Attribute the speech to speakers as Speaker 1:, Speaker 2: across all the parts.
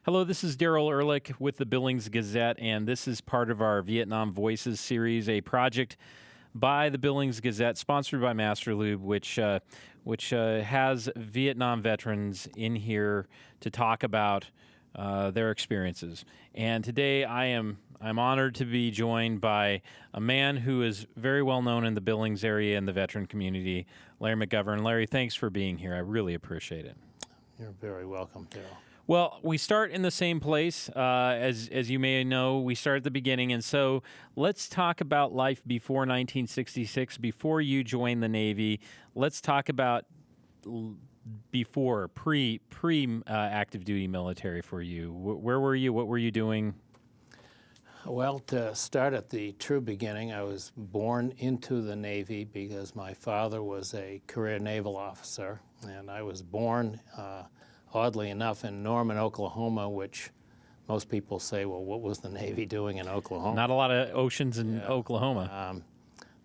Speaker 1: Hello, this is Daryl Ehrlich with the Billings Gazette, and this is part of our Vietnam Voices series, a project by the Billings Gazette, sponsored by Masterlube, which has Vietnam veterans in here to talk about their experiences. And today I'm honored to be joined by a man who is very well known in the Billings area and the veteran community, Larry McGovern. Larry, thanks for being here. I really appreciate it.
Speaker 2: You're very welcome, Daryl.
Speaker 1: Well, we start in the same place. As you may know, we start at the beginning. And so let's talk about life before 1966, before you joined the Navy. Let's talk about before, pre active duty military for you. Where were you? What were you doing?
Speaker 2: Well, to start at the true beginning, I was born into the Navy because my father was a career naval officer, and I was born oddly enough, in Norman, Oklahoma, which most people say, well, what was the Navy doing in Oklahoma?
Speaker 1: Not a lot of oceans in Oklahoma.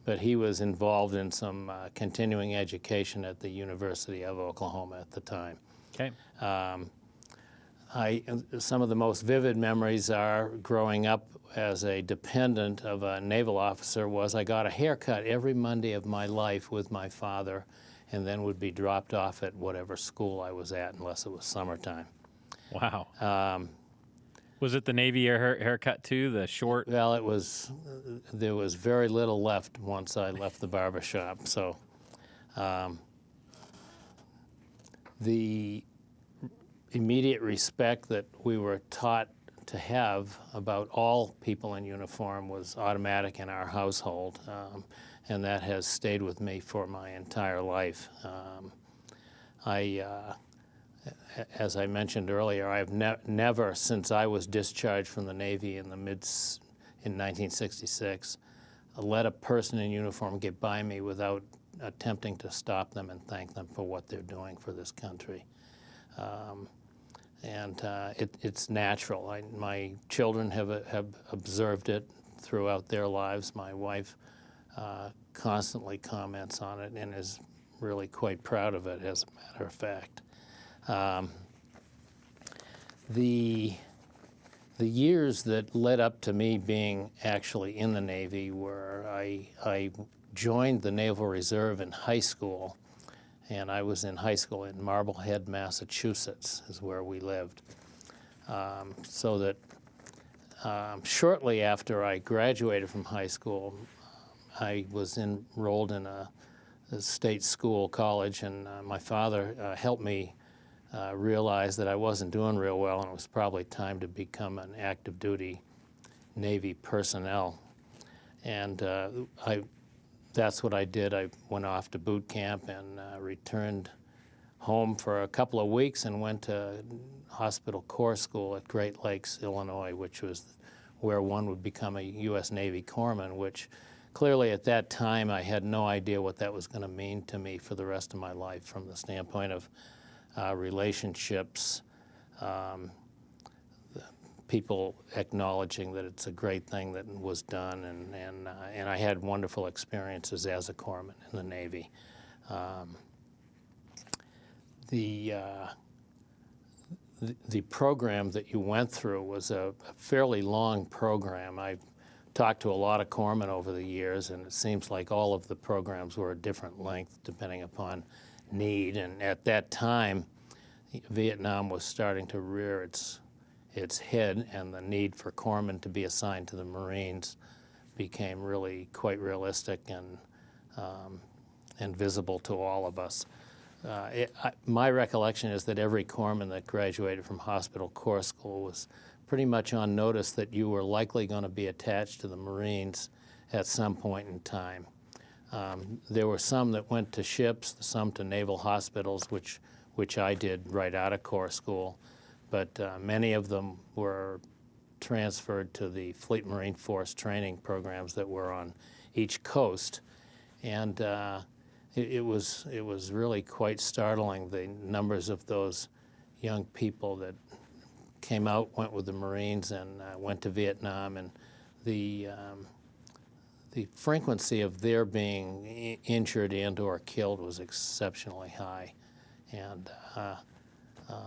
Speaker 2: But he was involved in some continuing education at the University of Oklahoma at the time.
Speaker 1: Okay.
Speaker 2: Some of the most vivid memories are growing up as a dependent of a naval officer was I got a haircut every Monday of my life with my father, and then would be dropped off at whatever school I was at unless it was summertime.
Speaker 1: Wow. Was it the Navy haircut too, the short?
Speaker 2: Well, there was very little left once I left the barber shop. So the immediate respect that we were taught to have about all people in uniform was automatic in our household. And that has stayed with me for my entire life. As I mentioned earlier, I've never, since I was discharged from the Navy in 1966, let a person in uniform get by me without attempting to stop them and thank them for what they're doing for this country. It's natural. My children have observed it throughout their lives. My wife constantly comments on it and is really quite proud of it, as a matter of fact. The years that led up to me being actually in the Navy were I joined the Naval Reserve in high school, and I was in high school in Marblehead, Massachusetts, is where we lived. So that shortly after I graduated from high school, I was enrolled in a state school college, and my father helped me realize that I wasn't doing real well, and it was probably time to become an active duty Navy personnel. And that's what I did. I went off to boot camp and returned home for a couple of weeks and went to hospital corps school at Great Lakes, Illinois, which was where one would become a U.S. Navy corpsman, which clearly at that time I had no idea what that was going to mean to me for the rest of my life from the standpoint of relationships, people acknowledging that it's a great thing that was done, and I had wonderful experiences as a corpsman in the Navy. The program that you went through was a fairly long program. I talked to a lot of corpsmen over the years, and it seems like all of the programs were a different length depending upon need. And at that time, Vietnam was starting to rear its head, and the need for corpsmen to be assigned to the Marines became really quite realistic and visible to all of us. My recollection is that every corpsman that graduated from hospital corps school was pretty much on notice that you were likely going to be attached to the Marines at some point in time. There were some that went to ships, some to naval hospitals, which I did right out of corps school, but many of them were transferred to the Fleet Marine Force training programs that were on each coast, and it was really quite startling, the numbers of those young people that came out, went with the Marines, and went to Vietnam, and the frequency of their being injured and or killed was exceptionally high. And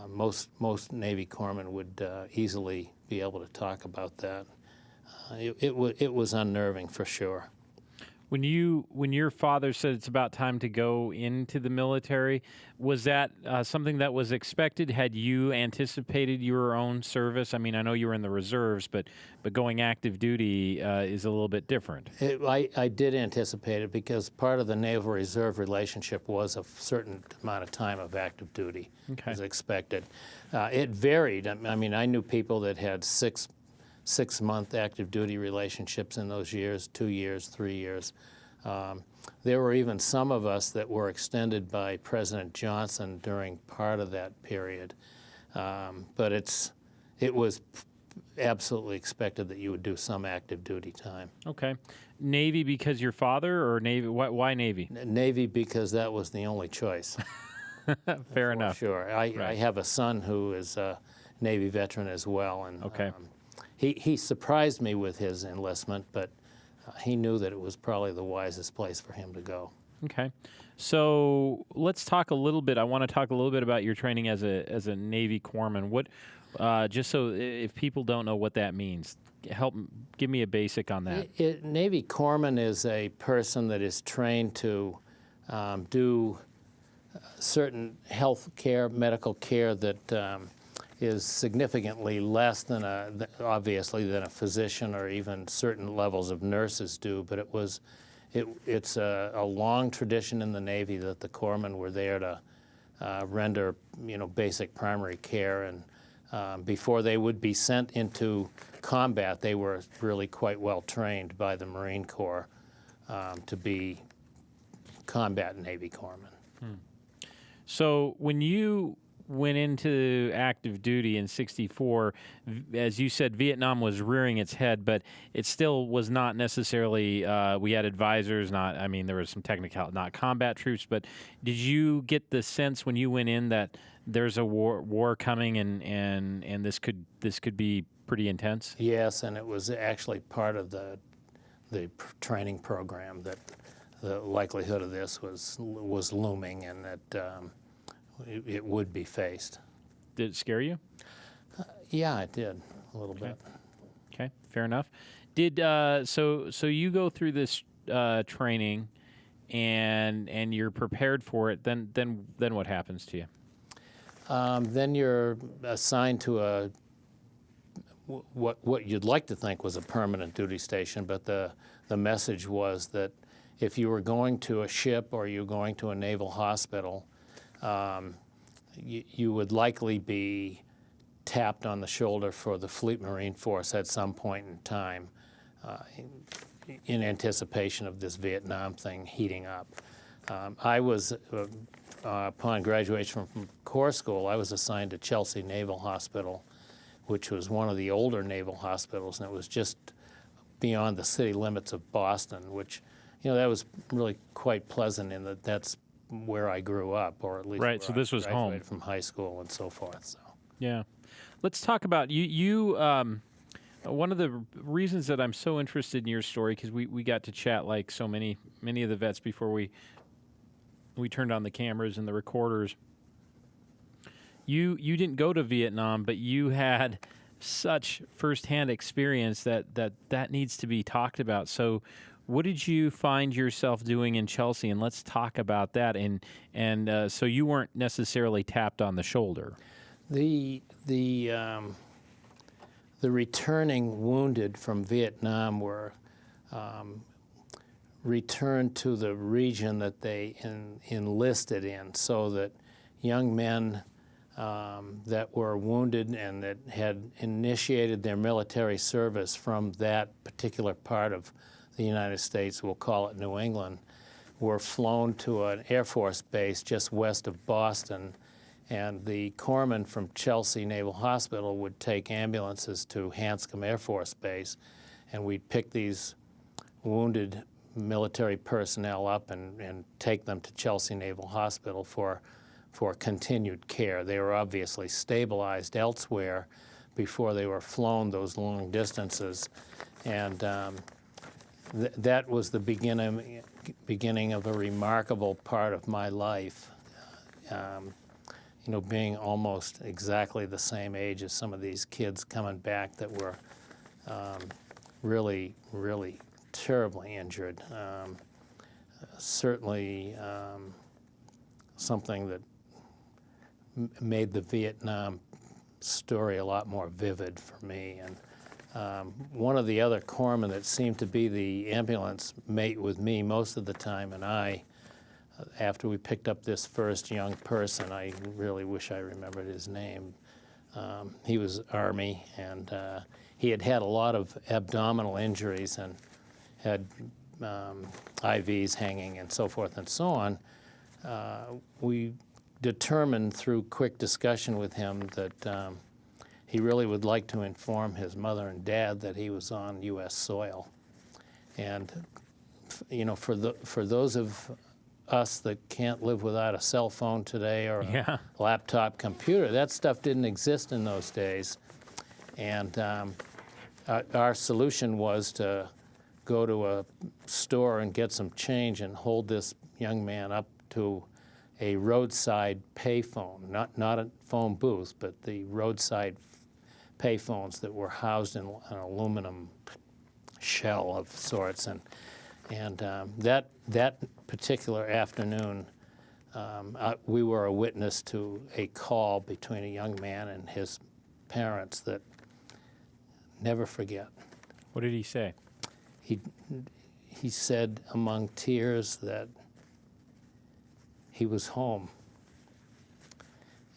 Speaker 2: Most Navy corpsmen would easily be able to talk about that. It was unnerving for sure.
Speaker 1: When your father said it's about time to go into the military, was that something that was expected? Had you anticipated your own service? I mean, I know you were in the reserves, but going active duty is a little bit different.
Speaker 2: I did anticipate it because part of the Naval Reserve relationship was a certain amount of time of active duty,
Speaker 1: Okay.
Speaker 2: as expected. It varied. I mean, I knew people that had six-month active duty relationships in those years, 2 years, 3 years. There were even some of us that were extended by President Johnson during part of that period. But it was absolutely expected that you would do some active duty time.
Speaker 1: Okay. Navy because your father, or Navy? Why Navy?
Speaker 2: Navy because that was the only choice.
Speaker 1: Fair enough.
Speaker 2: Sure. I have a son who is a Navy veteran as well, and
Speaker 1: Okay.
Speaker 2: He surprised me with his enlistment, but he knew that it was probably the wisest place for him to go.
Speaker 1: Okay. So let's talk a little bit. I want to talk a little bit about your training as a Navy corpsman. What, just so if people don't know what that means, give me a basic on that.
Speaker 2: Navy corpsman is a person that is trained to do certain health care, medical care that is significantly less than obviously than a physician or even certain levels of nurses do. But it's a long tradition in the Navy that the corpsmen were there to render basic primary care, and before they would be sent into combat, they were really quite well trained by the Marine Corps to be combat Navy corpsmen.
Speaker 1: So when you went into active duty in '64, as you said, Vietnam was rearing its head, but it still was not necessarily, we had advisors, there was some technical, not combat troops, but did you get the sense when you went in that there's a war coming and this could be pretty intense?
Speaker 2: Yes, and it was actually part of the training program that the likelihood of this was looming, and that it would be faced.
Speaker 1: Did it scare you?
Speaker 2: Yeah, it did a little bit.
Speaker 1: Okay, fair enough. Did so you go through this training, and you're prepared for it. Then what happens to you?
Speaker 2: Then you're assigned to what you'd like to think was a permanent duty station, but the message was that if you were going to a ship or you were going to a naval hospital, you would likely be tapped on the shoulder for the Fleet Marine Force at some point in time in anticipation of this Vietnam thing heating up. I was, upon graduation from Corps School, I was assigned to Chelsea Naval Hospital, which was one of the older naval hospitals, and it was just beyond the city limits of Boston, which, that was really quite pleasant in that that's where I grew up, or at least
Speaker 1: right. So this was home
Speaker 2: from high school and so forth. So
Speaker 1: yeah, let's talk about you. One of the reasons that I'm so interested in your story, because we got to chat like so many of the vets before we turned on the cameras and the recorders. You didn't go to Vietnam, but you had such firsthand experience that needs to be talked about. So what did you find yourself doing in Chelsea? And let's talk about that. And so you weren't necessarily tapped on the shoulder.
Speaker 2: The returning wounded from Vietnam were returned to the region that they enlisted in, so that young men that were wounded and that had initiated their military service from that particular part of the United States, we'll call it New England, were flown to an Air Force base just west of Boston, and the corpsmen from Chelsea Naval Hospital would take ambulances to Hanscom Air Force Base, and we'd pick these wounded military personnel up and take them to Chelsea Naval Hospital for continued care. They were obviously stabilized elsewhere before they were flown those long distances, and that was the beginning of a remarkable part of my life. being almost exactly the same age as some of these kids coming back that were really, really terribly injured. Certainly something that made the Vietnam story a lot more vivid for me. And one of the other corpsmen that seemed to be the ambulance mate with me most of the time, and after we picked up this first young person, I really wish I remembered his name. He was Army, and he had had a lot of abdominal injuries and had IVs hanging and so forth and so on. We determined through quick discussion with him that he really would like to inform his mother and dad that he was on U.S. soil. And for those of us that can't live without a cell phone today or a laptop computer, that stuff didn't exist in those days. And our solution was to go to a store and get some change and hold this young man up to a roadside payphone, not a phone booth, but the roadside payphones that were housed in an aluminum shell of sorts. And that particular afternoon, we were a witness to a call between a young man and his parents that never forget.
Speaker 1: What did he say?
Speaker 2: He said among tears that he was home.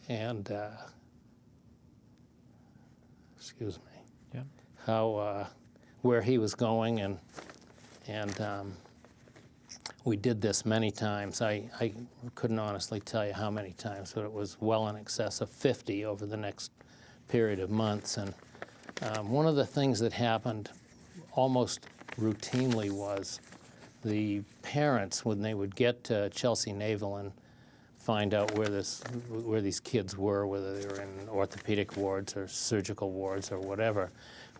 Speaker 2: And, excuse me.
Speaker 1: Yeah.
Speaker 2: How, where he was going, and we did this many times. I couldn't honestly tell you how many times, but it was well in excess of 50 over the next period of months. And one of the things that happened almost routinely was the parents, when they would get to Chelsea Naval and find out where these kids were, whether they were in orthopedic wards or surgical wards or whatever,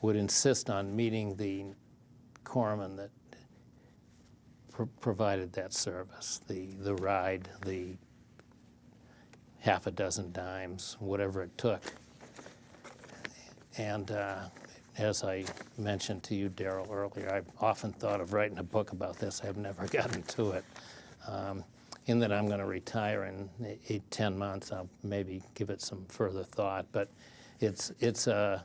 Speaker 2: would insist on meeting the corpsman that provided that service, the ride, the half a dozen dimes, whatever it took. And as I mentioned to you, Darrell, earlier, I've often thought of writing a book about this. I've never gotten to it. In that I'm going to retire in 10 months, I'll maybe give it some further thought. But it's an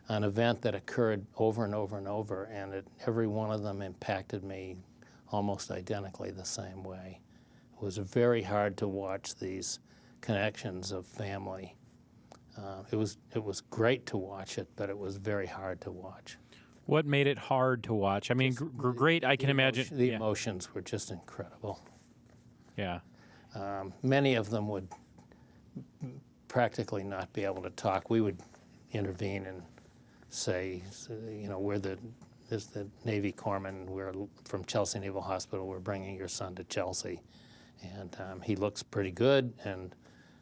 Speaker 2: event that occurred over and over and over, and every one of them impacted me almost identically the same way. It was very hard to watch these connections of family. It was great to watch it, but it was very hard to watch.
Speaker 1: What made it hard to watch? I mean, great, I can imagine.
Speaker 2: The emotions were just incredible.
Speaker 1: Yeah.
Speaker 2: Many of them would practically not be able to talk. We would intervene and say, this is the Navy corpsman. We're from Chelsea Naval Hospital. We're bringing your son to Chelsea. And he looks pretty good, and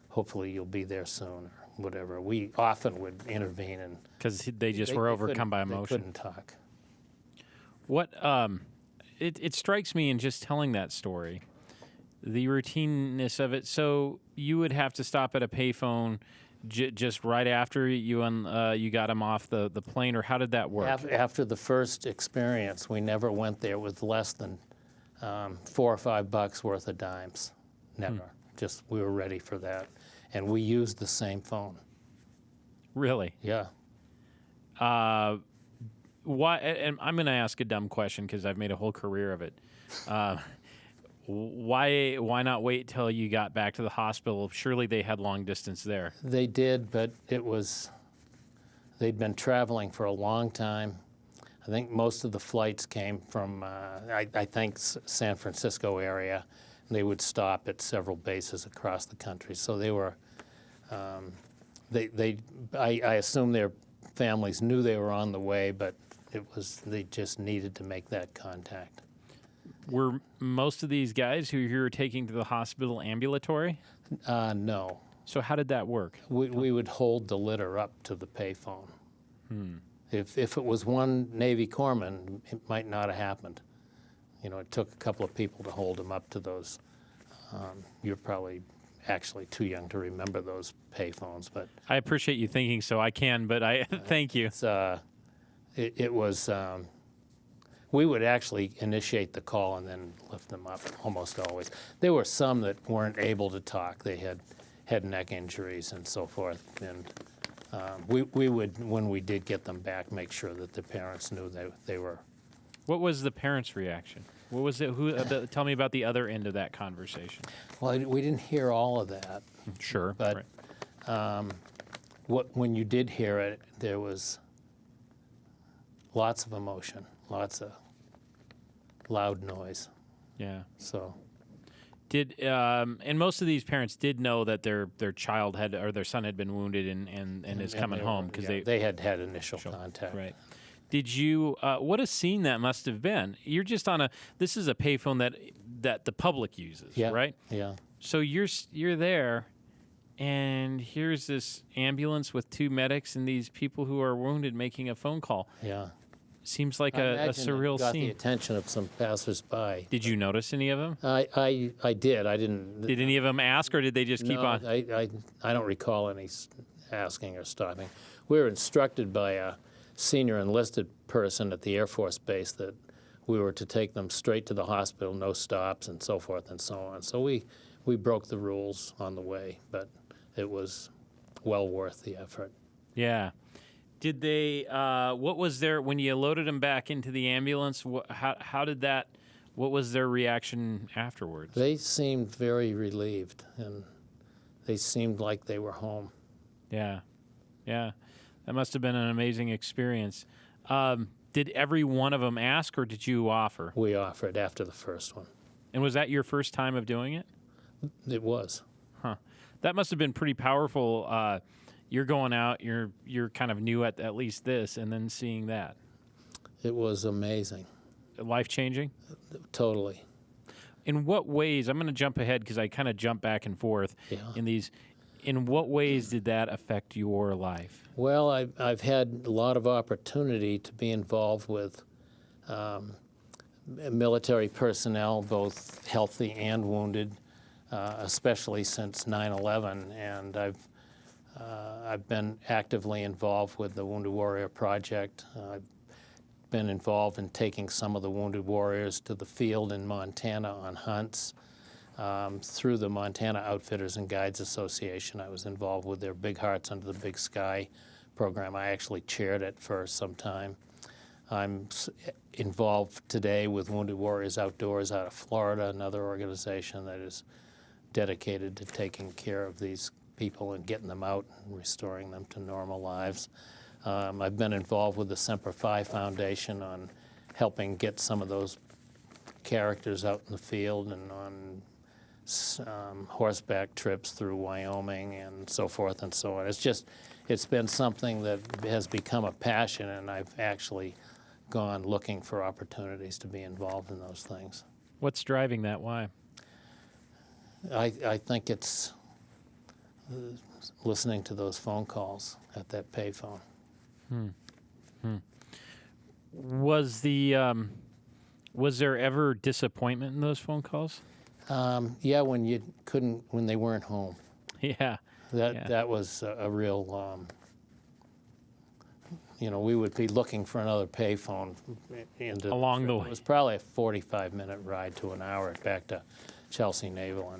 Speaker 2: hopefully you'll be there soon, or whatever. We often would intervene.
Speaker 1: Because they just were overcome by emotion.
Speaker 2: They couldn't talk.
Speaker 1: What, it strikes me in just telling that story, the routineness of it. So you would have to stop at a payphone just right after you got him off the plane, or how did that work?
Speaker 2: After the first experience, we never went there with less than $4 or $5 worth of dimes. Never. Just we were ready for that, and we used the same phone.
Speaker 1: Really?
Speaker 2: Yeah.
Speaker 1: Why? And I'm going to ask a dumb question because I've made a whole career of it. Why not wait till you got back to the hospital? Surely they had long distance there.
Speaker 2: They did, but they'd been traveling for a long time. I think most of the flights came from, I think, San Francisco area. They would stop at several bases across the country. So they were, I assume their families knew they were on the way, but they just needed to make that contact.
Speaker 1: Were most of these guys who you were taking to the hospital ambulatory?
Speaker 2: No.
Speaker 1: So how did that work?
Speaker 2: We would hold the litter up to the payphone. If it was one Navy corpsman, it might not have happened. It took a couple of people to hold him up to those. You're probably actually too young to remember those payphones, but
Speaker 1: I appreciate you thinking so. I can, but I thank you.
Speaker 2: it was. We would actually initiate the call and then lift them up almost always. There were some that weren't able to talk. They had head and neck injuries and so forth. And we would, when we did get them back, make sure that the parents knew that they were.
Speaker 1: What was the parents' reaction? What was it? Tell me about the other end of that conversation.
Speaker 2: Well, we didn't hear all of that.
Speaker 1: Sure.
Speaker 2: But when you did hear it, there was lots of emotion, lots of loud noise.
Speaker 1: Yeah.
Speaker 2: So
Speaker 1: and most of these parents did know that their child or their son had been wounded and is coming home because
Speaker 2: they had had initial contact.
Speaker 1: Right. Did you? What a scene that must have been. You're just on this is a payphone that the public uses, right?
Speaker 2: Yeah.
Speaker 1: So you're there, and here's this ambulance with 2 medics and these people who are wounded making a phone call.
Speaker 2: Yeah.
Speaker 1: Seems like
Speaker 2: I
Speaker 1: a
Speaker 2: imagine
Speaker 1: surreal
Speaker 2: it got
Speaker 1: scene.
Speaker 2: the attention of some passersby.
Speaker 1: Did you notice any of them?
Speaker 2: I did. I didn't.
Speaker 1: Did any of them ask, or did they just keep
Speaker 2: No,
Speaker 1: on?
Speaker 2: I don't recall any asking or stopping. We were instructed by a senior enlisted person at the Air Force Base that we were to take them straight to the hospital, no stops, and so forth and so on. So we broke the rules on the way, but it was well worth the effort.
Speaker 1: Yeah. Did they? What was their when you loaded them back into the ambulance? How did that? What was their reaction afterwards?
Speaker 2: They seemed very relieved, and they seemed like they were home.
Speaker 1: Yeah, yeah, that must have been an amazing experience. Did every one of them ask, or did you offer?
Speaker 2: We offered after the first one.
Speaker 1: And was that your first time of doing it?
Speaker 2: It was.
Speaker 1: Huh. That must have been pretty powerful. You're going out. You're kind of new at least this, and then seeing that.
Speaker 2: It was amazing.
Speaker 1: Life changing.
Speaker 2: Totally.
Speaker 1: In what ways? I'm going to jump ahead because I kind of jump back and forth in these. In what ways did that affect your life?
Speaker 2: Well, I've had a lot of opportunity to be involved with military personnel, both healthy and wounded, especially since 9/11, and I've been actively involved with the Wounded Warrior Project. I've been involved in taking some of the Wounded Warriors to the field in Montana on hunts. Through the Montana Outfitters and Guides Association, I was involved with their Big Hearts Under the Big Sky program. I actually chaired it for some time. I'm involved today with Wounded Warriors Outdoors out of Florida, another organization that is dedicated to taking care of these people and getting them out and restoring them to normal lives. I've been involved with the Semper Fi Foundation on helping get some of those characters out in the field and on horseback trips through Wyoming and so forth and so on. It's been something that has become a passion, and I've actually gone looking for opportunities to be involved in those things.
Speaker 1: What's driving that? Why?
Speaker 2: I think it's listening to those phone calls at that payphone.
Speaker 1: Was there ever disappointment in those phone calls?
Speaker 2: Yeah, when they weren't home.
Speaker 1: Yeah.
Speaker 2: That was a real. We would be looking for another payphone
Speaker 1: along the way.
Speaker 2: It was probably a 45-minute ride to an hour back to Chelsea Naval,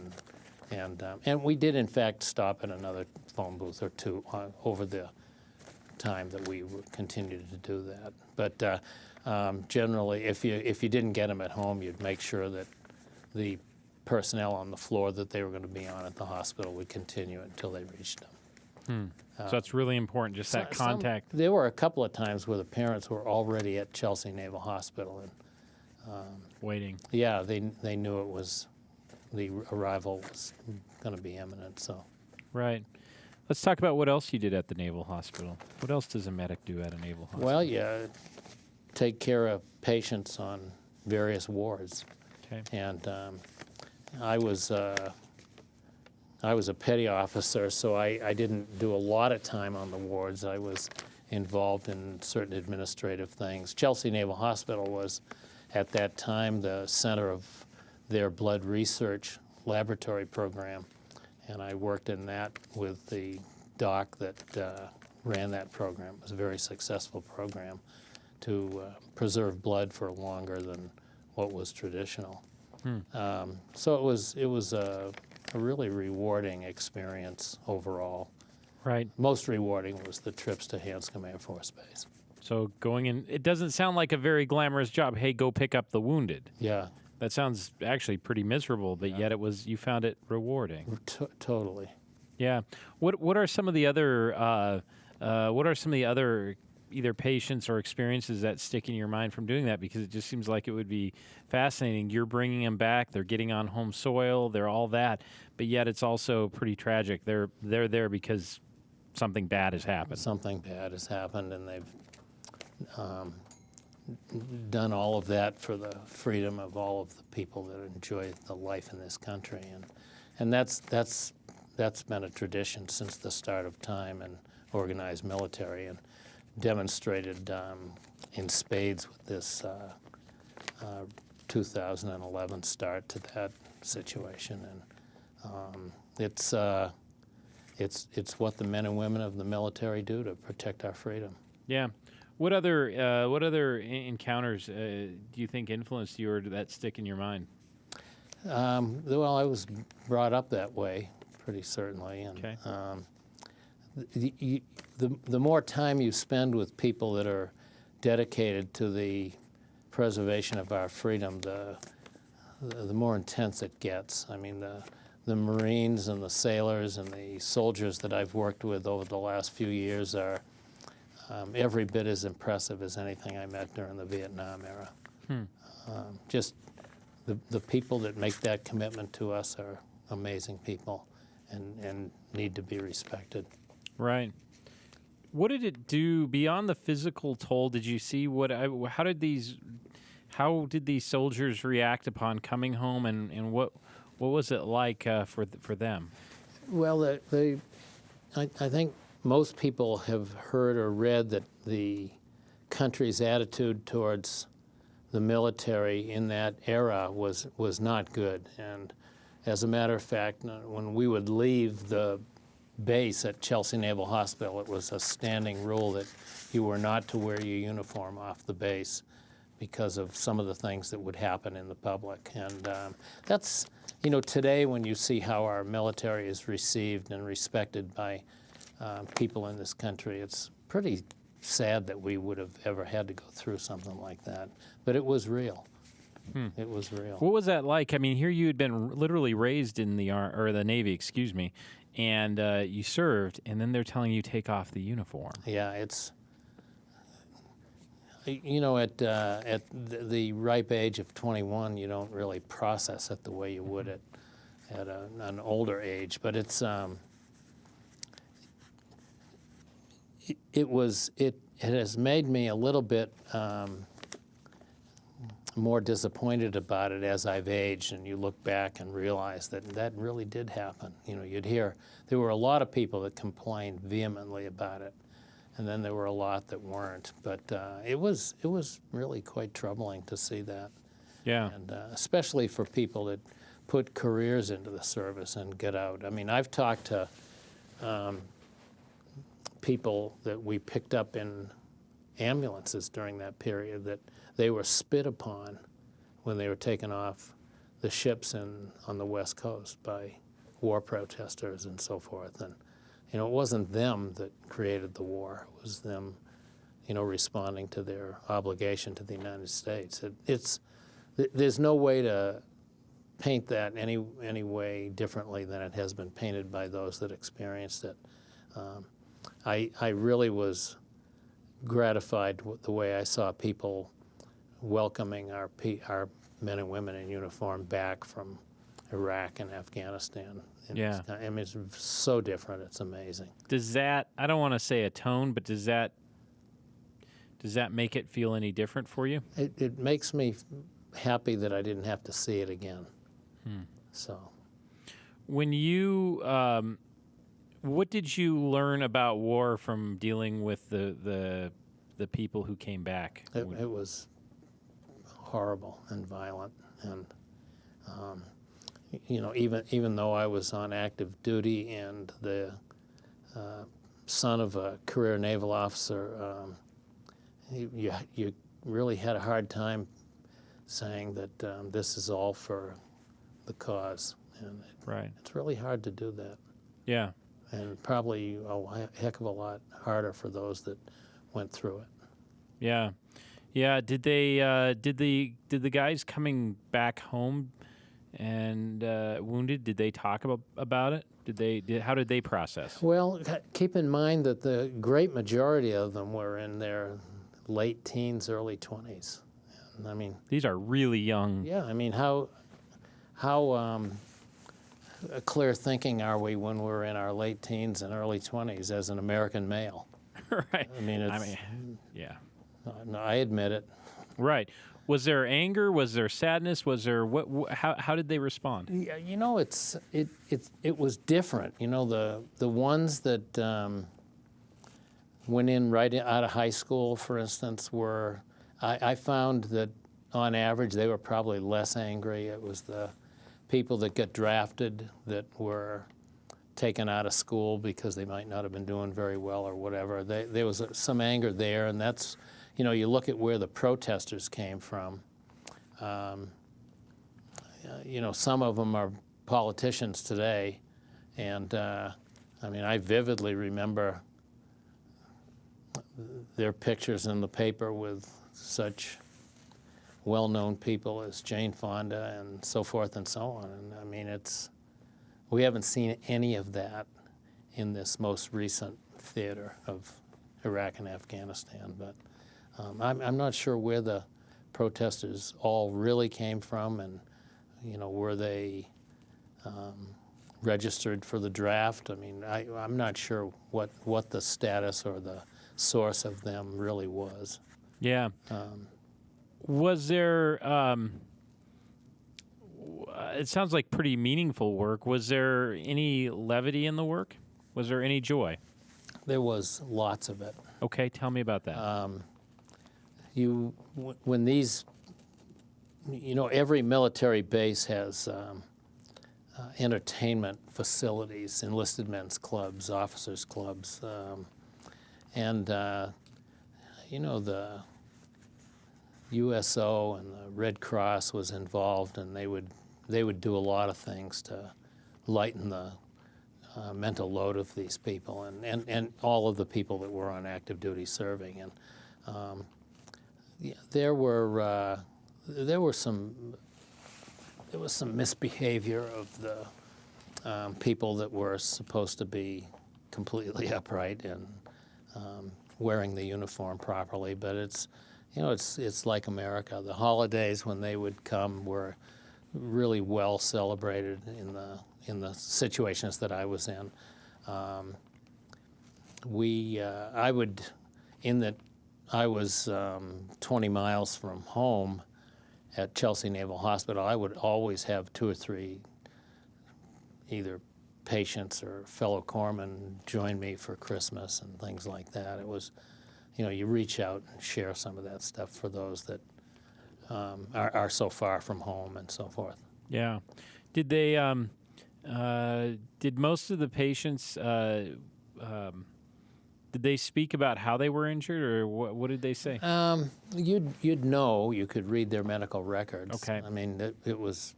Speaker 2: and we did in fact stop at another phone booth or two over the time that we continued to do that. But generally, if you didn't get them at home, you'd make sure that the personnel on the floor that they were going to be on at the hospital would continue until they reached them.
Speaker 1: So it's really important, just that contact.
Speaker 2: There were a couple of times where the parents were already at Chelsea Naval Hospital and
Speaker 1: waiting.
Speaker 2: Yeah, they knew the arrival was going to be imminent. So,
Speaker 1: right. Let's talk about what else you did at the Naval Hospital. What else does a medic do at a Naval Hospital?
Speaker 2: Well, take care of patients on various wards.
Speaker 1: Okay.
Speaker 2: And I was a petty officer, so I didn't do a lot of time on the wards. I was involved in certain administrative things. Chelsea Naval Hospital was, at that time, the center of their blood research laboratory program. and I worked in that with the doc that ran that program. It was a very successful program to preserve blood for longer than what was traditional. So it was a really rewarding experience overall.
Speaker 1: Right.
Speaker 2: Most rewarding was the trips to Hanscom Air Force Base.
Speaker 1: So going in, it doesn't sound like a very glamorous job. Hey, go pick up the wounded.
Speaker 2: Yeah.
Speaker 1: That sounds actually pretty miserable, but yet you found it rewarding.
Speaker 2: Totally.
Speaker 1: Yeah. What are some of the other either patients or experiences that stick in your mind from doing that? Because it just seems like it would be fascinating. You're bringing them back. They're getting on home soil. They're all that, but yet it's also pretty tragic. They're there because something bad has happened.
Speaker 2: Something bad has happened, and they've done all of that for the freedom of all of the people that enjoy the life in this country, and that's been a tradition since the start of time and organized military, and demonstrated in spades with this 2011 start to that situation, and it's what the men and women of the military do to protect our freedom.
Speaker 1: Yeah. What other encounters do you think influenced you or that stick in your mind?
Speaker 2: Well, I was brought up that way, pretty certainly, and
Speaker 1: Okay.
Speaker 2: The more time you spend with people that are dedicated to the preservation of our freedom, the more intense it gets. I mean, the Marines and the sailors and the soldiers that I've worked with over the last few years are every bit as impressive as anything I met during the Vietnam era. Just the people that make that commitment to us are amazing people and need to be respected.
Speaker 1: Right. What did it do beyond the physical toll? Did you see how did these soldiers react upon coming home, and what was it like for them?
Speaker 2: Well, I think most people have heard or read that the country's attitude towards the military in that era was not good. And as a matter of fact, when we would leave the base at Chelsea Naval Hospital, it was a standing rule that you were not to wear your uniform off the base because of some of the things that would happen in the public. And that's, today when you see how our military is received and respected by people in this country, it's pretty sad that we would have ever had to go through something like that. But it was real. It was real.
Speaker 1: What was that like? I mean, here you had been literally raised in the Navy, excuse me, and you served, and then they're telling you take off the uniform.
Speaker 2: Yeah, it's, at the ripe age of 21, you don't really process it the way you would at an older age. But it's it has made me a little bit more disappointed about it as I've aged, and you look back and realize that really did happen. You'd hear there were a lot of people that complained vehemently about it, and then there were a lot that weren't. But it was really quite troubling to see that.
Speaker 1: Yeah.
Speaker 2: And especially for people that put careers into the service and get out. I mean, I've talked to people that we picked up in ambulances during that period that they were spit upon when they were taken off the ships on the West Coast by war protesters and so forth. And, it wasn't them that created the war. It was them, responding to their obligation to the United States. There's no way to paint that any way differently than it has been painted by those that experienced it. I really was gratified with the way I saw people welcoming our men and women in uniform back from Iraq and Afghanistan.
Speaker 1: Yeah.
Speaker 2: I mean, it's so different. It's amazing.
Speaker 1: Does that, I don't want to say atone, but does that make it feel any different for you?
Speaker 2: It makes me happy that I didn't have to see it again. So,
Speaker 1: when you, what did you learn about war from dealing with the people who came back?
Speaker 2: It was horrible and violent, and even though I was on active duty and the son of a career naval officer, you really had a hard time saying that this is all for the cause, and
Speaker 1: Right.
Speaker 2: it's really hard to do that,
Speaker 1: Yeah.
Speaker 2: and probably a heck of a lot harder for those that went through it.
Speaker 1: Yeah. Yeah. Did the guys coming back home and wounded? Did they talk about it? How did they process?
Speaker 2: Well, keep in mind that the great majority of them were in their late teens, early 20s. And I mean,
Speaker 1: These are really young.
Speaker 2: yeah, I mean, how clear thinking are we when we're in our late teens and early 20s as an American male?
Speaker 1: Right.
Speaker 2: I mean,
Speaker 1: Yeah.
Speaker 2: no, I admit it.
Speaker 1: Right. Was there anger? Was there sadness? Was there how did they respond?
Speaker 2: Yeah, it was different. The ones that went in right out of high school, for instance, were I found that on average they were probably less angry. It was the people that got drafted that were taken out of school because they might not have been doing very well or whatever. There was some anger there, and that's, you look at where the protesters came from. Some of them are politicians today, and I vividly remember their pictures in the paper with such well-known people as Jane Fonda and so forth and so on. And we haven't seen any of that in this most recent theater of Iraq and Afghanistan. But I'm not sure where the protesters all really came from, and were they registered for the draft? I'm not sure what the status or the source of them really was.
Speaker 1: Yeah. Was there? It sounds like pretty meaningful work. Was there any levity in the work? Was there any joy?
Speaker 2: There was lots of it.
Speaker 1: Okay, tell me about that.
Speaker 2: When these, every military base has entertainment facilities, enlisted men's clubs, officers' clubs, and the USO and the Red Cross was involved, and they would do a lot of things to lighten the mental load of these people and all of the people that were on active duty serving. And there was some misbehavior of the people that were supposed to be completely upright and wearing the uniform properly, but it's like America. The holidays, when they would come, were really well celebrated in the situations that I was in. I was 20 miles from home at Chelsea Naval Hospital. I would always have 2 or 3 either patients or fellow corpsmen join me for Christmas and things like that. It was, you reach out and share some of that stuff for those that are so far from home and so forth.
Speaker 1: Yeah. Did they? Did most of the patients? Did they speak about how they were injured, or what did they say?
Speaker 2: You'd know. You could read their medical records.
Speaker 1: Okay.
Speaker 2: It was,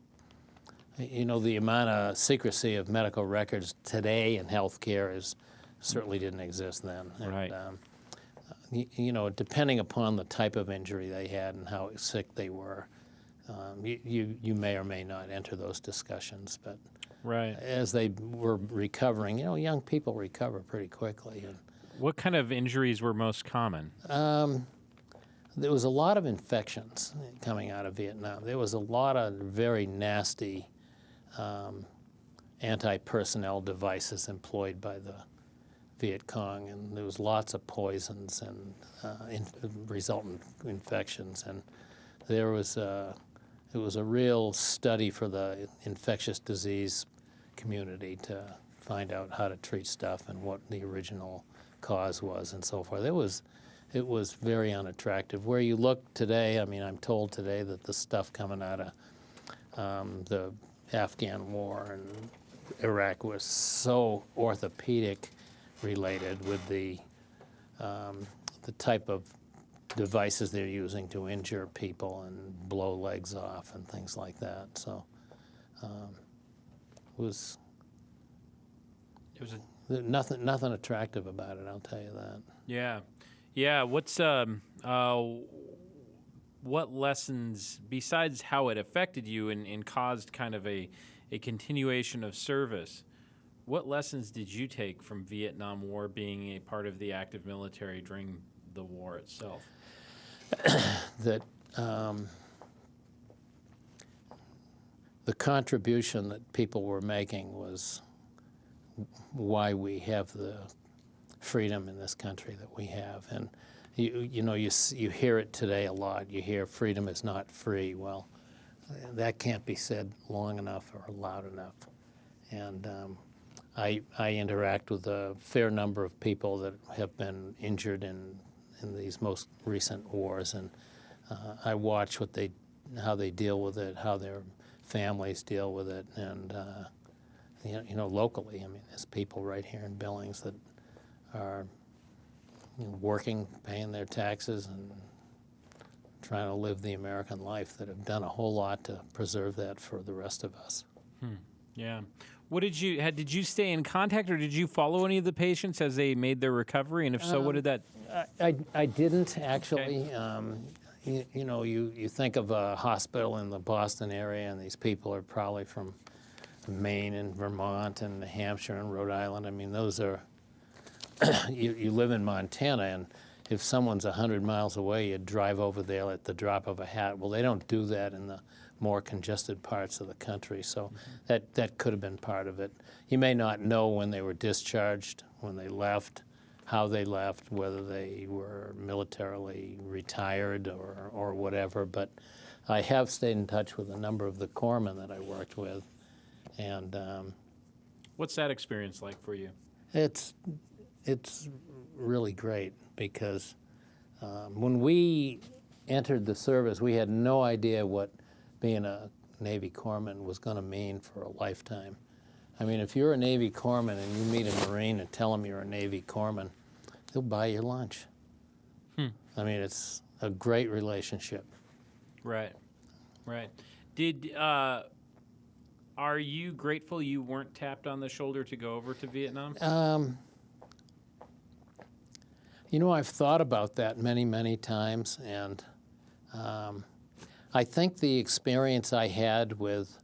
Speaker 2: the amount of secrecy of medical records today in healthcare certainly didn't exist then.
Speaker 1: Right.
Speaker 2: And, depending upon the type of injury they had and how sick they were, you may or may not enter those discussions. But
Speaker 1: right.
Speaker 2: As they were recovering, young people recover pretty quickly. And
Speaker 1: what kind of injuries were most common?
Speaker 2: there was a lot of infections coming out of Vietnam. There was a lot of very nasty anti-personnel devices employed by the Viet Cong, and there was lots of poisons and resultant infections. And it was a real study for the infectious disease community to find out how to treat stuff and what the original cause was and so forth. It was very unattractive. Where you look today, I mean, I'm told today that the stuff coming out of the Afghan war and Iraq was so orthopedic related with the type of devices they're using to injure people and blow legs off and things like that. So it was nothing attractive about it, I'll tell you that.
Speaker 1: Yeah. What lessons, besides how it affected you and caused kind of a continuation of service, what lessons did you take from Vietnam War, being a part of the active military during the war itself?
Speaker 2: That the contribution that people were making was why we have the freedom in this country that we have. And you hear it today a lot. You hear freedom is not free. Well, that can't be said long enough or loud enough. And I interact with a fair number of people that have been injured in these most recent wars, and I watch how they deal with it, how their families deal with it, and locally. I mean, there's people right here in Billings that are working, paying their taxes, and trying to live the American life that have done a whole lot to preserve that for the rest of us.
Speaker 1: Yeah. What did you stay in contact, or did you follow any of the patients as they made their recovery? And if so, what did that?
Speaker 2: I didn't actually. Okay. You think of a hospital in the Boston area, and these people are probably from Maine and Vermont and New Hampshire and Rhode Island. I mean, those are. You live in Montana, and if someone's 100 miles away, you drive over there at the drop of a hat. Well, they don't do that in the more congested parts of the country, so that could have been part of it. You may not know when they were discharged, when they left, how they left, whether they were militarily retired or whatever, but I have stayed in touch with a number of the corpsmen that I worked with. And
Speaker 1: what's that experience like for you?
Speaker 2: It's really great because when we entered the service, we had no idea what being a Navy corpsman was going to mean for a lifetime. I mean, if you're a Navy corpsman and you meet a Marine and tell him you're a Navy corpsman, he'll buy you lunch. I mean, it's a great relationship.
Speaker 1: Right. Are you grateful you weren't tapped on the shoulder to go over to Vietnam?
Speaker 2: I've thought about that many, many times, and I think the experience I had with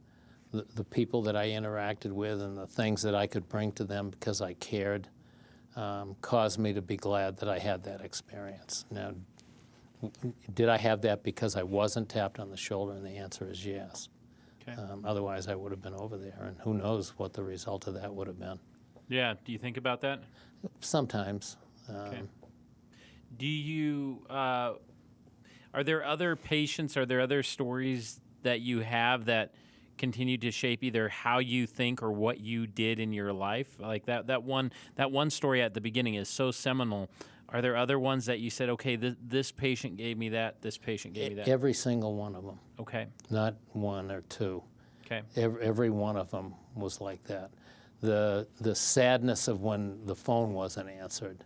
Speaker 2: the people that I interacted with and the things that I could bring to them because I cared caused me to be glad that I had that experience. Now, did I have that because I wasn't tapped on the shoulder? And the answer is yes.
Speaker 1: Okay.
Speaker 2: Otherwise, I would have been over there, and who knows what the result of that would have been.
Speaker 1: Yeah. Do you think about that?
Speaker 2: Sometimes.
Speaker 1: Okay. Do you? Are there other patients? Are there other stories that you have that continue to shape either how you think or what you did in your life? Like that one story at the beginning is so seminal. Are there other ones that you said, okay, this patient gave me that, this patient gave me that?
Speaker 2: Every single one of them.
Speaker 1: Okay.
Speaker 2: Not one or two.
Speaker 1: Okay.
Speaker 2: Every one of them was like that. The sadness of when the phone wasn't answered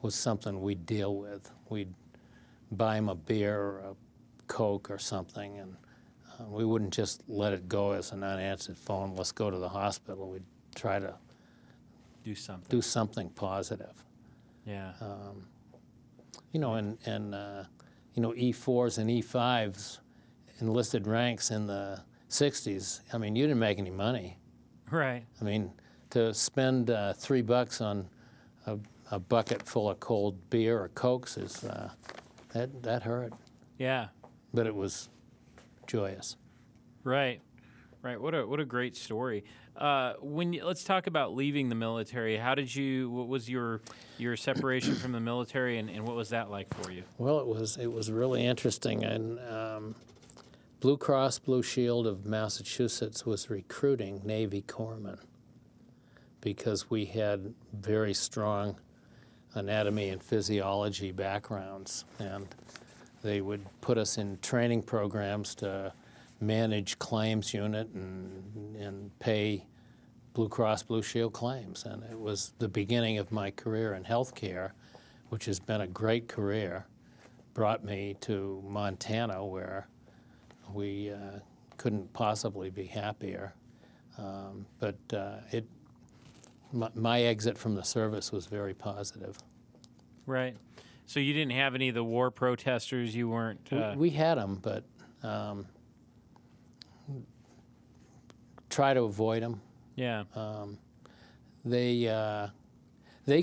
Speaker 2: was something we'd deal with. We'd buy them a beer or a Coke or something, and we wouldn't just let it go as an unanswered phone. Let's go to the hospital. We'd try to
Speaker 1: do something.
Speaker 2: Do something positive.
Speaker 1: Yeah.
Speaker 2: And E4s and E5s enlisted ranks in the 60s. I mean, you didn't make any money.
Speaker 1: Right.
Speaker 2: I mean, to spend $3 on a bucket full of cold beer or Cokes is that hurt.
Speaker 1: Yeah.
Speaker 2: But it was joyous.
Speaker 1: Right. What a great story. Let's talk about leaving the military. What was your separation from the military, and what was that like for you?
Speaker 2: Well, it was really interesting, and Blue Cross Blue Shield of Massachusetts was recruiting Navy corpsmen because we had very strong anatomy and physiology backgrounds, and they would put us in training programs to manage claims unit and pay Blue Cross Blue Shield claims. And it was the beginning of my career in healthcare, which has been a great career. Brought me to Montana, where we couldn't possibly be happier. My exit from the service was very positive.
Speaker 1: Right. So you didn't have any of the war protesters. You weren't.
Speaker 2: We had them, but try to avoid them.
Speaker 1: Yeah.
Speaker 2: They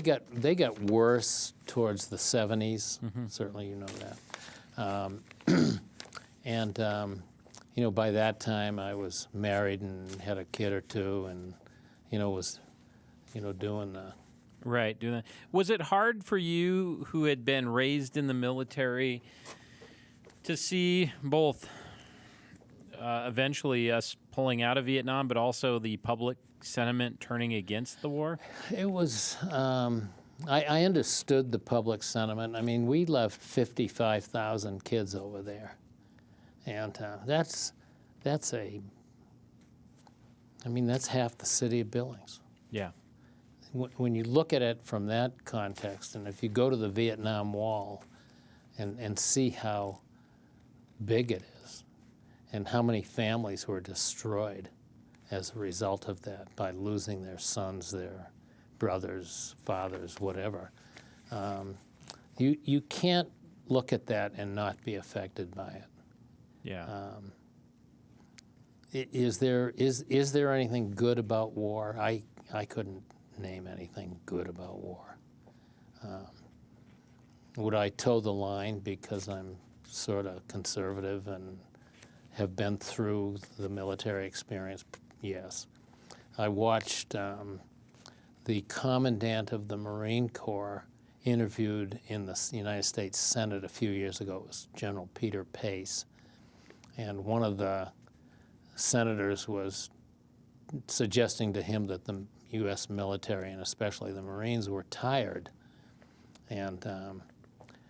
Speaker 2: got worse towards the 70s. Certainly, you know that. And by that time, I was married and had a kid or two, and was doing the.
Speaker 1: Right, doing that. Was it hard for you, who had been raised in the military, to see both eventually us pulling out of Vietnam, but also the public sentiment turning against the war?
Speaker 2: It was. I understood the public sentiment. I mean, we left 55,000 kids over there, and that's half the city of Billings.
Speaker 1: Yeah.
Speaker 2: When you look at it from that context, and if you go to the Vietnam Wall and see how big it is and how many families were destroyed as a result of that by losing their sons, their brothers, fathers, whatever, you can't look at that and not be affected by it.
Speaker 1: Yeah.
Speaker 2: Is there anything good about war? I couldn't name anything good about war. Would I toe the line because I'm sort of conservative and have been through the military experience? Yes. I watched the Commandant of the Marine Corps interviewed in the United States Senate a few years ago. It was General Peter Pace. And one of the senators was suggesting to him that the U.S. military, and especially the Marines, were tired. And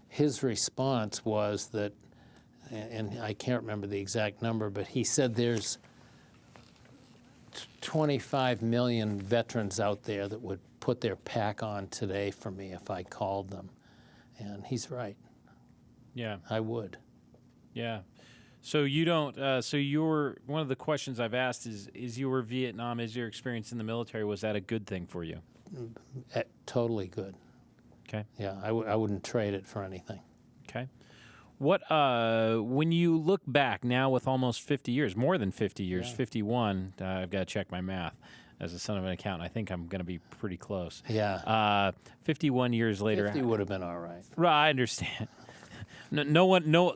Speaker 2: his response was that, and I can't remember the exact number, but he said there's 25 million veterans out there that would put their pack on today for me if I called them. And he's right.
Speaker 1: Yeah.
Speaker 2: I would.
Speaker 1: Yeah. So you don't. So your one of the questions I've asked is your Vietnam, is your experience in the military, was that a good thing for you?
Speaker 2: Totally good.
Speaker 1: Okay.
Speaker 2: Yeah, I wouldn't trade it for anything.
Speaker 1: Okay. What when you look back now with almost 50 years, more than 50 years,
Speaker 2: Yeah.
Speaker 1: 51. I've got to check my math. As a son of an accountant, I think I'm going to be pretty close.
Speaker 2: Yeah.
Speaker 1: 51 years later.
Speaker 2: 50 would have been all right.
Speaker 1: Right, I understand.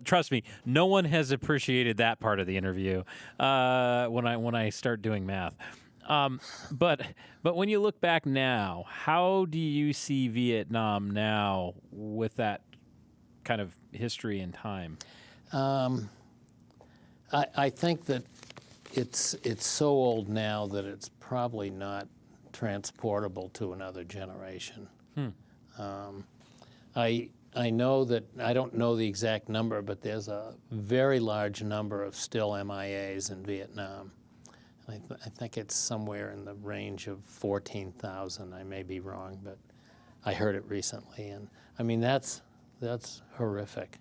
Speaker 1: Trust me, no one has appreciated that part of the interview when I start doing math. But when you look back now, how do you see Vietnam now with that kind of history and time?
Speaker 2: I think that it's so old now that it's probably not transportable to another generation. I know that, I don't know the exact number, but there's a very large number of still MIAs in Vietnam. I think it's somewhere in the range of 14,000. I may be wrong, but I heard it recently. And I mean, that's horrific.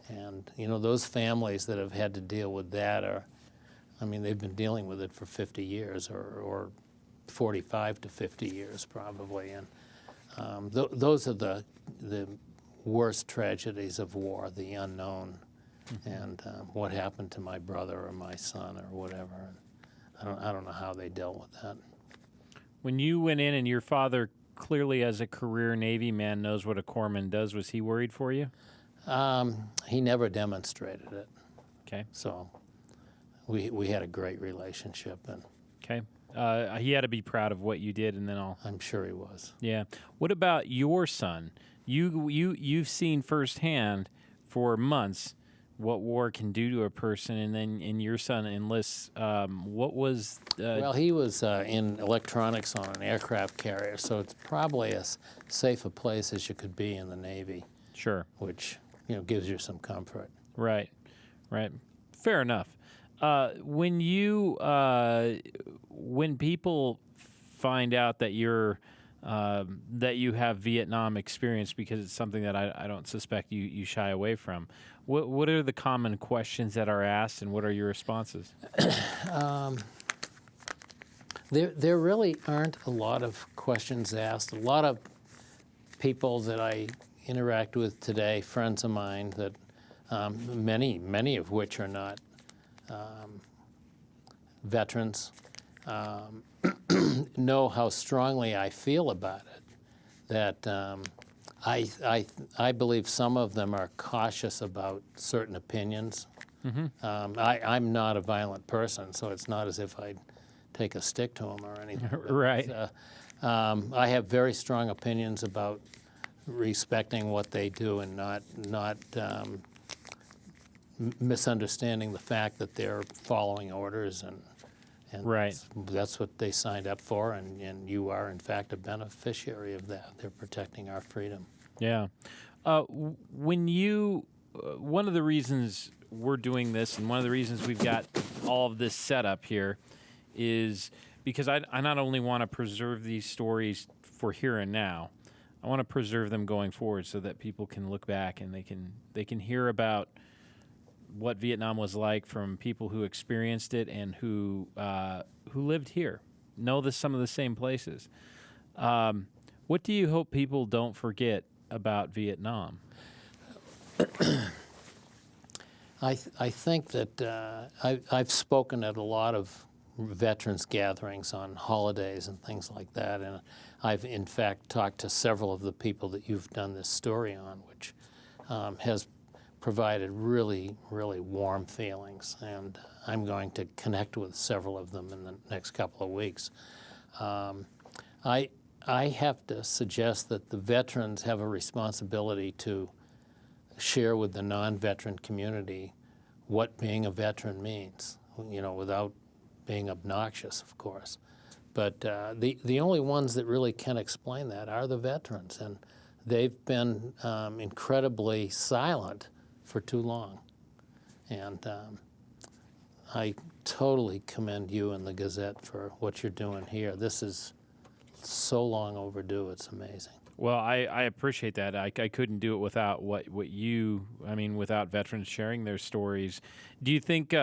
Speaker 2: And, those families that have had to deal with that they've been dealing with it for 50 years or 45 to 50 years probably. And those are the worst tragedies of war, the unknown, and what happened to my brother or my son or whatever. I don't know how they dealt with that.
Speaker 1: When you went in, and your father clearly as a career Navy man knows what a corpsman does, was he worried for you?
Speaker 2: He never demonstrated it.
Speaker 1: Okay.
Speaker 2: So we had a great relationship, and
Speaker 1: okay. He had to be proud of what you did, and then
Speaker 2: I'm sure he was.
Speaker 1: Yeah. What about your son? You've seen firsthand for months what war can do to a person, and then your son enlists. What was?
Speaker 2: Well, he was in electronics on an aircraft carrier, so it's probably as safe a place as you could be in the Navy.
Speaker 1: Sure.
Speaker 2: Which gives you some comfort.
Speaker 1: Right. Fair enough. When people find out that that you have Vietnam experience, because it's something that I don't suspect you shy away from, what are the common questions that are asked, and what are your responses?
Speaker 2: There really aren't a lot of questions asked. A lot of people that I interact with today, friends of mine, that many of which are not veterans, know how strongly I feel about it. That I believe some of them are cautious about certain opinions. I'm not a violent person, so it's not as if I'd take a stick to them or anything.
Speaker 1: Right.
Speaker 2: I have very strong opinions about respecting what they do and not misunderstanding the fact that they're following orders, and
Speaker 1: Right.
Speaker 2: that's what they signed up for, and you are in fact a beneficiary of that. They're protecting our freedom.
Speaker 1: Yeah. When you, one of the reasons we're doing this, and one of the reasons we've got all of this set up here, is because I not only want to preserve these stories for here and now, I want to preserve them going forward so that people can look back and they can hear about what Vietnam was like from people who experienced it and who lived here, know some of the same places. What do you hope people don't forget about Vietnam?
Speaker 2: I think that I've spoken at a lot of veterans gatherings on holidays and things like that, and I've in fact talked to several of the people that you've done this story on, which has provided really, really warm feelings, and I'm going to connect with several of them in the next couple of weeks. I have to suggest that the veterans have a responsibility to share with the non-veteran community what being a veteran means, without being obnoxious, of course. But the only ones that really can explain that are the veterans, and they've been incredibly silent for too long. And I totally commend you and the Gazette for what you're doing here. This is so long overdue, it's amazing.
Speaker 1: Well, I appreciate that. I couldn't do it without without veterans sharing their stories. Do you think,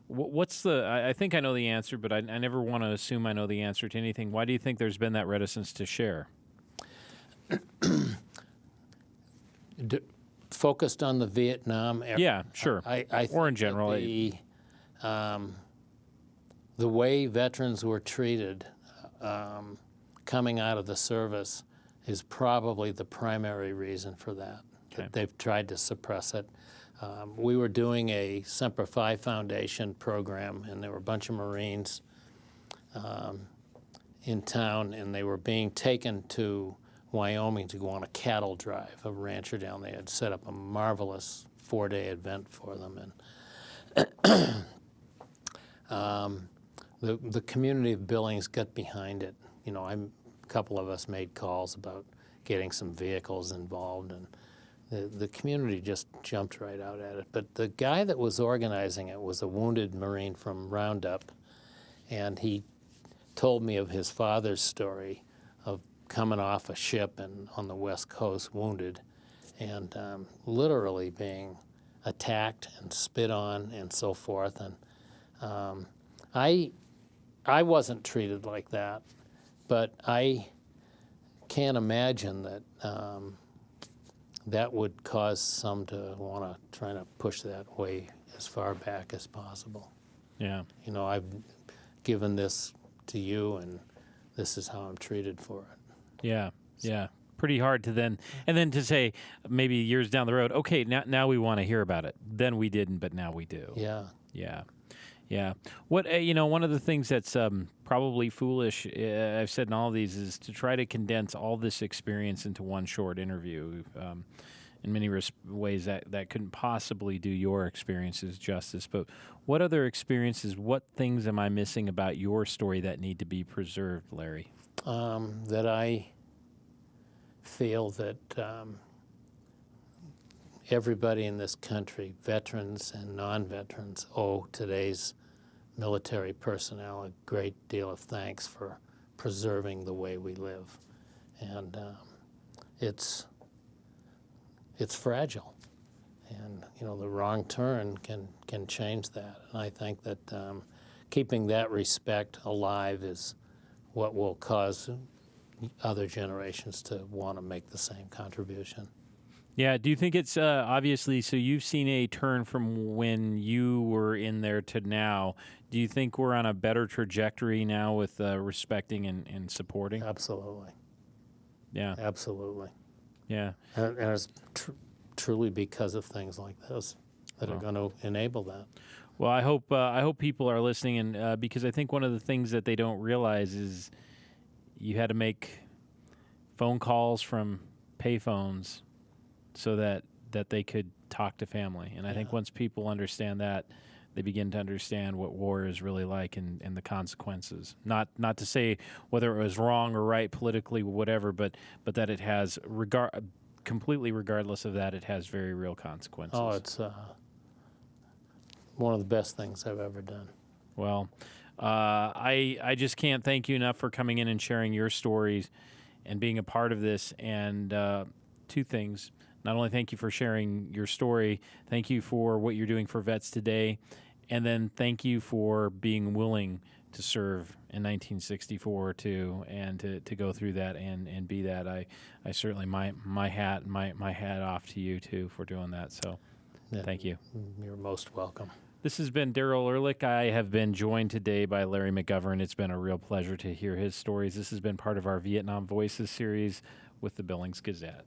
Speaker 1: what's I think I know the answer, but I never want to assume I know the answer to anything. Why do you think there's been that reticence to share?
Speaker 2: Focused on the Vietnam era.
Speaker 1: Yeah, sure.
Speaker 2: I
Speaker 1: or in
Speaker 2: think
Speaker 1: general.
Speaker 2: the way veterans were treated coming out of the service is probably the primary reason for that.
Speaker 1: Okay.
Speaker 2: They've tried to suppress it. We were doing a Semper Fi Foundation program, and there were a bunch of Marines in town, and they were being taken to Wyoming to go on a cattle drive. A rancher down there had set up a marvelous 4-day event for them, and the community of Billings got behind it. A couple of us made calls about getting some vehicles involved, and the community just jumped right out at it. But the guy that was organizing it was a wounded Marine from Roundup, and he told me of his father's story of coming off a ship and on the West Coast wounded, and literally being attacked and spit on and so forth. And I wasn't treated like that, but I can't imagine that that would cause some to want to try to push that way as far back as possible.
Speaker 1: Yeah.
Speaker 2: I've given this to you, and this is how I'm treated for it.
Speaker 1: Yeah, yeah. Pretty hard to then to say maybe years down the road, okay, now we want to hear about it. Then we didn't, but now we do.
Speaker 2: Yeah.
Speaker 1: Yeah. Yeah. What one of the things that's probably foolish, I've said in all of these, is to try to condense all this experience into one short interview. In many ways, that couldn't possibly do your experiences justice. But what other experiences, what things am I missing about your story that need to be preserved, Larry?
Speaker 2: That I feel that everybody in this country, veterans and non-veterans, owe today's military personnel a great deal of thanks for preserving the way we live. And it's fragile. And, the wrong turn can change that. And I think that keeping that respect alive is what will cause other generations to want to make the same contribution.
Speaker 1: Yeah, do you think it's obviously, so you've seen a turn from when you were in there to now. Do you think we're on a better trajectory now with respecting and supporting?
Speaker 2: Absolutely.
Speaker 1: Yeah.
Speaker 2: Absolutely.
Speaker 1: Yeah.
Speaker 2: And it's truly because of things like this that are going to enable that.
Speaker 1: Well, I hope people are listening, and because I think one of the things that they don't realize is you had to make phone calls from payphones so that they could talk to family. And I think once people understand that, they begin to understand what war is really like and the consequences. Not to say whether it was wrong or right politically, whatever, but that it has completely regardless of that, it has very real consequences.
Speaker 2: Oh, it's one of the best things I've ever done.
Speaker 1: Well, I just can't thank you enough for coming in and sharing your stories and being a part of this. And two things. Not only thank you for sharing your story, thank you for what you're doing for vets today, and then thank you for being willing to serve in 1964 too, and to go through that and be that. I certainly my hat off to you too for doing that. So thank you.
Speaker 2: You're most welcome.
Speaker 1: This has been Daryl Ehrlich. I have been joined today by Larry McGovern. It's been a real pleasure to hear his stories. This has been part of our Vietnam Voices series with the Billings Gazette.